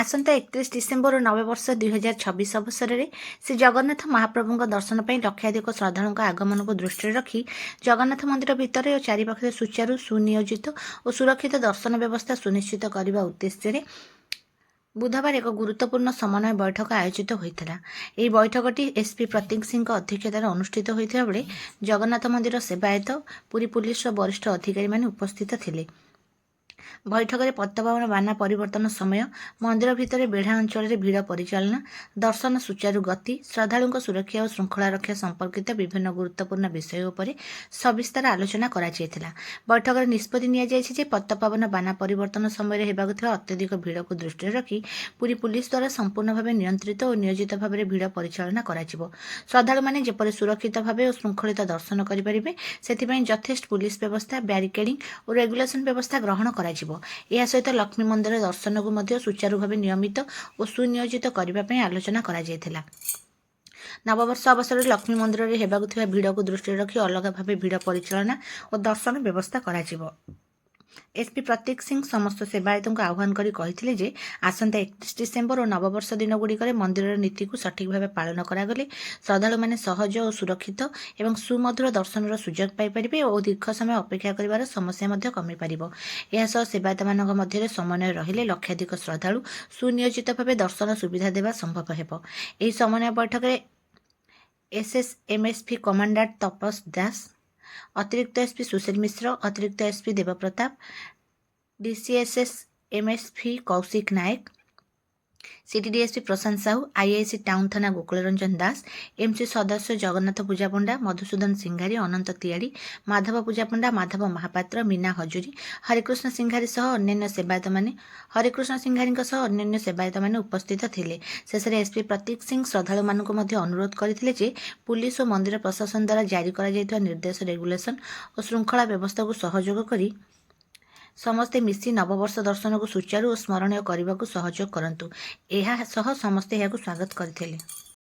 आसंता 31 December और नववर्ष 2026 अवसर में श्री जगन्नाथ महाप्रभु दर्शन पर लक्षाधिक श्रद्धालुओं आगमन को दृष्टि रखी जगन्नाथ मंदिर भितर और चारिपाखे सुचारू सुनियोजित और सुरक्षित दर्शन व्यवस्था सुनिश्चित करने उद्देश्य बुधवार एक गुरुत्वपूर्ण समन्वय बैठक आयोजित होता। यह बैठकटी एसपी प्रतीक सिंह अध्यक्षतार अनुष्ठित होता बेले जगन्नाथ मंदिर सेवायत पुरी पुलिस वरिष्ठ अधिकारी उपस्थित थे। बैठक में पतपावन बाना परिवर्तन समय मंदिर भितर बेढ़ा अंचल भिड़ परिचालना दर्शन सुचारू गति श्रद्धालुओं सुरक्षा और श्रृंखला रक्षा संपर्कित विभिन्न गुरुत्वपूर्ण विषय उपर सविस्तार आलोचना कराଯାଇଥିଲା। बैठक में निष्पत्ति नि पतपावन बाना परिवर्तन समय होगा अत्यधिक भिड़ को दृष्टि रखी पुरी पुलिस द्वारा संपूर्ण भाव नियंत्रित और नियोजित भाव में भिड़ परिचालना श्रद्धालु मैंने जपरि सुरक्षित भाव और श्रृंखलित दर्शन करेंगे से यथेष्ट पुलिस व्यवस्था ब्यारिकेडिंग और रेगुलेशन व्यवस्था ग्रहण करा यह सहित लक्ष्मी मंदिर दर्शन को सुचारू भाव नियमित और सुनियोजित करने आलोचना कराଯାଇଥିଲା। नववर्ष अवसर में लक्ष्मी मंदिर में होगा भिड़ को दृष्टि रखी अलग भाव भिड़ परिचालना और दर्शन व्यवस्था करा। एसपी प्रतीक सिंह समस्त सेवायतों को आह्वान करी आसंता 31 डिसेम्बर और नववर्ष दिन गुड़िक मंदिर नीति को सठिक भाव पालन करागले श्रद्धालु मैंने सहज और सुरक्षित एवं सुमधुर दर्शन सुजोग पाइपर और दीर्घ समय अपेक्षा कर समस्या कमी पार। यह सेवायत मान समन्वय रहिले लक्षाधिक श्रद्धालु सुनियोजित भाव दर्शन सुविधा देवा संभव हो। यह समन्वय बैठक में एसएसएमएसपी कमांडेंट तपस दास, अतिरिक्त एसपी सुशील मिश्र, अतिरिक्त एसपी देवप्रताप, डीसीएसएस एमएसपी कौशिक नायक, सीटीडीएसपी प्रशांत साहू, आईआईसी टाउन थाना गोकुल रंजन दास, एमसी सदस्य जगन्नाथ पूजा पंडा, मधुसूदन सिंघारी, अनंत तियाड़ी, माधव पूजा पंडा, माधव महापात्र, मीना हजूरी, हरिकृष्ण सिंघारी सह अन्य सेवायत माने उपस्थित थिले। शेष एसपी प्रतीक सिंह श्रद्धालु मानक अनुरोध करथिले पुलिस और मंदिर प्रशासन द्वारा जारी करा निर्देश रेगुलेशन और श्रृंखला व्यवस्था को सहयोग करी समस्ते मिसी नववर्ष दर्शन को सुचारू और स्मरणीय करने को सहयोग करंतु। एहा सह समस्ते यह स्वागत करथिले।